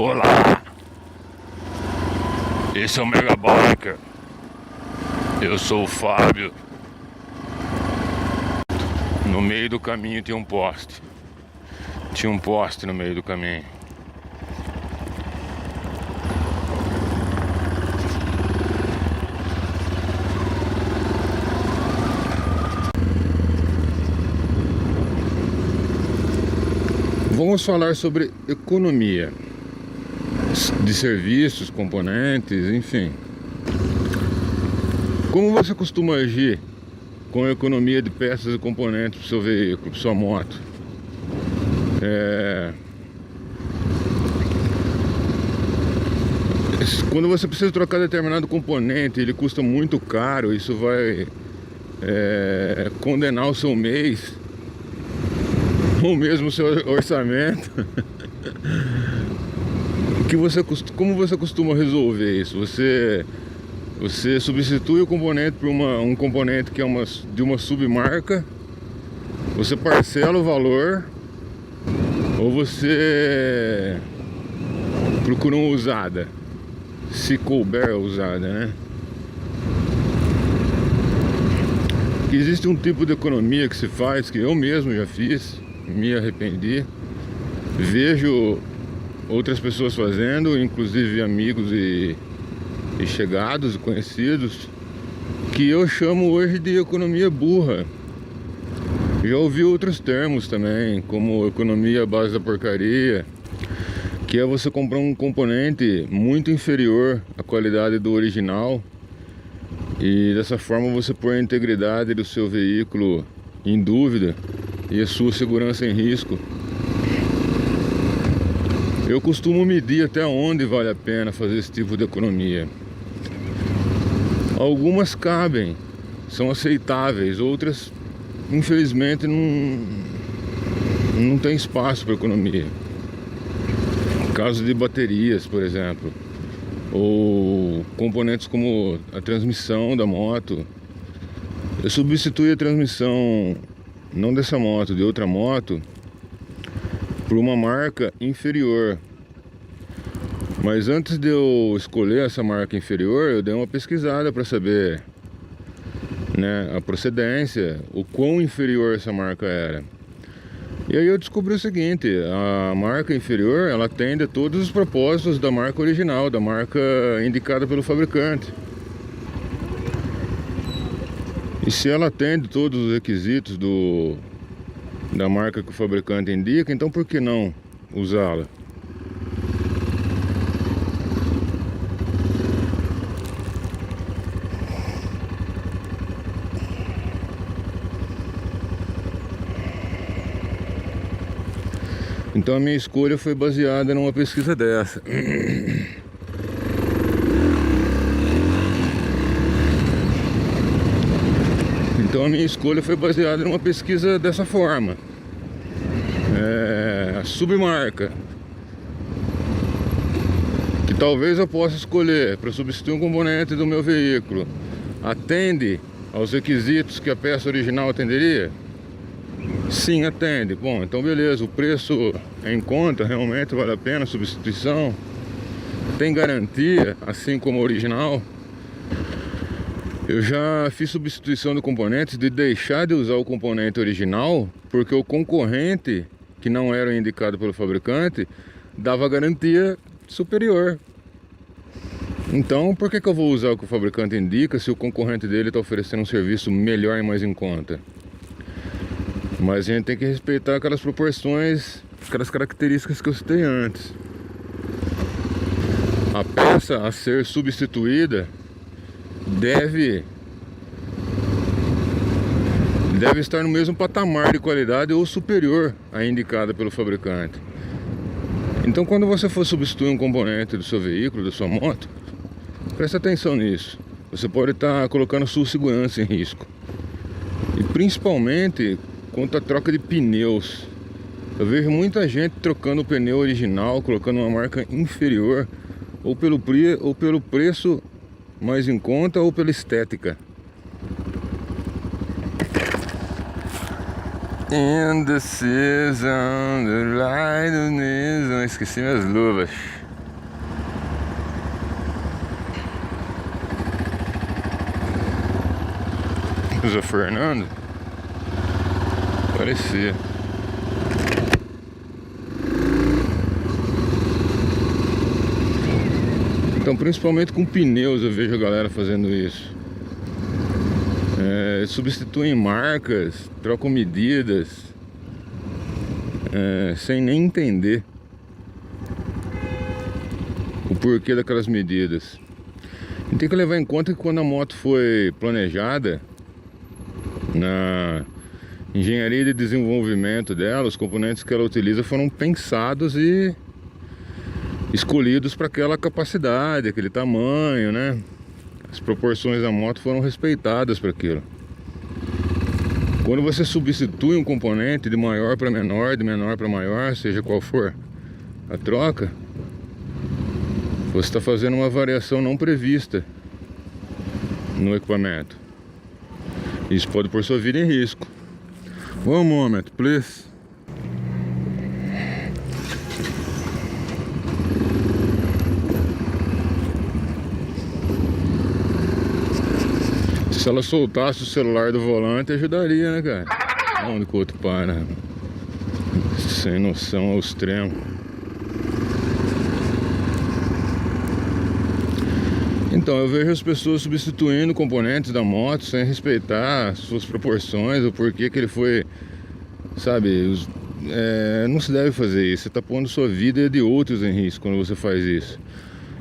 Olá, esse é o Mega Biker. Eu sou o Fábio. No meio do caminho tinha um poste. Tinha um poste no meio do caminho. Vamos falar sobre economia de serviços, componentes, enfim. Como você costuma agir com a economia de peças e componentes do seu veículo, sua moto? Quando você precisa trocar determinado componente, ele custa muito caro, isso vai condenar o seu mês ou mesmo o seu orçamento. Como você costuma resolver isso? Você substitui o componente por um componente que é de uma submarca, você parcela o valor, ou você procura uma usada, se couber a usada, né? Existe um tipo de economia que se faz, que eu mesmo já fiz, me arrependi, vejo outras pessoas fazendo, inclusive amigos e chegados e conhecidos, que eu chamo hoje de economia burra. Já ouvi outros termos também, como economia à base da porcaria, que é você comprar um componente muito inferior à qualidade do original e dessa forma você põe a integridade do seu veículo em dúvida e a sua segurança em risco. Eu costumo medir até onde vale a pena fazer esse tipo de economia. Algumas cabem, são aceitáveis, outras infelizmente não tem espaço para economia. Caso de baterias, por exemplo, ou componentes como a transmissão da moto. Eu substituí a transmissão, não dessa moto, de outra moto, por uma marca inferior. Mas antes de eu escolher essa marca inferior, eu dei uma pesquisada para saber, né, a procedência, o quão inferior essa marca era. E aí eu descobri o seguinte: a marca inferior, ela atende a todos os propósitos da marca original, da marca indicada pelo fabricante. E se ela atende todos os requisitos da marca que o fabricante indica, então por que não usá-la? Então a minha escolha foi baseada numa pesquisa dessa. Então a minha escolha foi baseada numa pesquisa dessa forma. A submarca que talvez eu possa escolher para substituir um componente do meu veículo atende aos requisitos que a peça original atenderia? Sim, atende. Bom, então beleza, o preço é em conta, realmente vale a pena a substituição, tem garantia, assim como a original. Eu já fiz substituição de componentes de deixar de usar o componente original porque o concorrente, que não era indicado pelo fabricante, dava garantia superior. Então por que eu vou usar o que o fabricante indica se o concorrente dele está oferecendo um serviço melhor e mais em conta? Mas a gente tem que respeitar aquelas proporções, aquelas características que eu citei antes. A peça a ser substituída deve estar no mesmo patamar de qualidade ou superior à indicada pelo fabricante. Então quando você for substituir um componente do seu veículo, da sua moto, preste atenção nisso. Você pode estar colocando a sua segurança em risco. E principalmente quanto à troca de pneus. Eu vejo muita gente trocando o pneu original, colocando uma marca inferior, ou pelo preço mais em conta, ou pela estética. In the season, the light of the season. Esqueci minhas luvas. Zé Fernando. Parecia. Então, principalmente com pneus, eu vejo a galera fazendo isso. Substituem marcas, trocam medidas, sem nem entender o porquê daquelas medidas. E tem que levar em conta que quando a moto foi planejada, na engenharia de desenvolvimento dela, os componentes que ela utiliza foram pensados e escolhidos para aquela capacidade, aquele tamanho, né? As proporções da moto foram respeitadas para aquilo. Quando você substitui um componente de maior para menor, de menor para maior, seja qual for a troca, você está fazendo uma variação não prevista no equipamento. Isso pode pôr sua vida em risco. One moment, please. Se ela soltasse o celular do volante, ajudaria, né, cara? Onde que o outro para? Sem noção ao extremo. Então, eu vejo as pessoas substituindo componentes da moto sem respeitar suas proporções, o porquê que ele foi, sabe? Não se deve fazer isso. Você está pondo sua vida e de outros em risco quando você faz isso.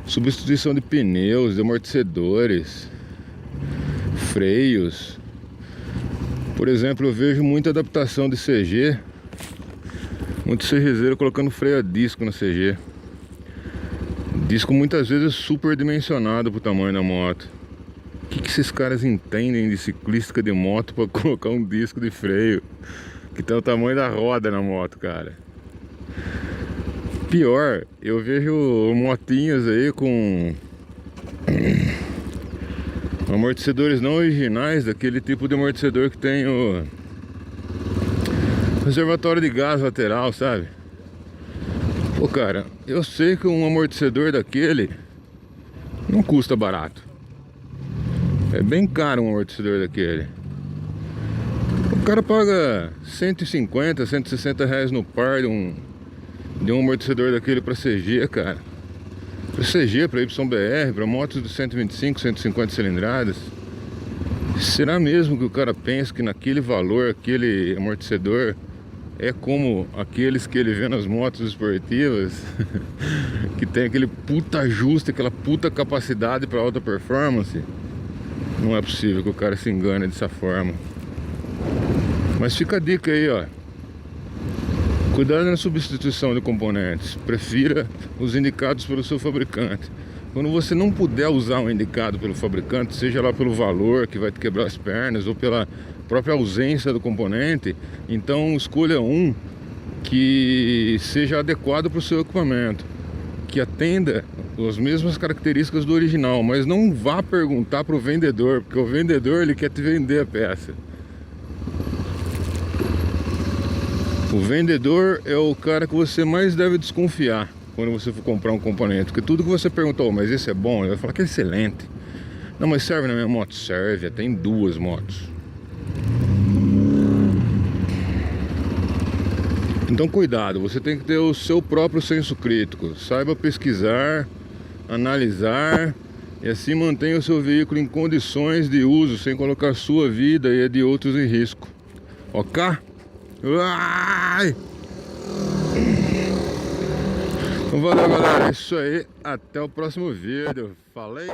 Substituição de pneus, de amortecedores, freios. Por exemplo, eu vejo muita adaptação de CG, muito CGzeiro colocando freio a disco na CG. Disco muitas vezes super dimensionado pro tamanho da moto. O que esses caras entendem de ciclística de moto para colocar um disco de freio que tem o tamanho da roda na moto, cara? Pior, eu vejo motinhas aí com amortecedores não originais, daquele tipo de amortecedor que tem o reservatório de gás lateral, sabe? Pô, cara, eu sei que um amortecedor daquele não custa barato. É bem caro um amortecedor daquele. O cara paga 150, 160 reais no par de um amortecedor daquele pra CG, cara. Pra CG, pra YBR, pra motos de 125, 150 cilindradas. Será mesmo que o cara pensa que naquele valor, aquele amortecedor é como aqueles que ele vê nas motos esportivas? Que tem aquele puta ajuste, aquela puta capacidade para alta performance? Não é possível que o cara se engane dessa forma. Mas fica a dica aí, ó. Cuidado na substituição de componentes. Prefira os indicados pelo seu fabricante. Quando você não puder usar um indicado pelo fabricante, seja lá pelo valor que vai te quebrar as pernas ou pela própria ausência do componente, então escolha um que seja adequado para o seu equipamento, que atenda as mesmas características do original, mas não vá perguntar para o vendedor, porque o vendedor ele quer te vender a peça. O vendedor é o cara que você mais deve desconfiar quando você for comprar um componente, porque tudo que você perguntou, mas esse é bom, ele vai falar que é excelente. Não, mas serve na minha moto? Serve, tem duas motos. Então cuidado, você tem que ter o seu próprio senso crítico. Saiba pesquisar, analisar e assim mantenha o seu veículo em condições de uso, sem colocar a sua vida e a de outros em risco. Ok? Uai! Então valeu, galera, é isso aí, até o próximo vídeo. Falei!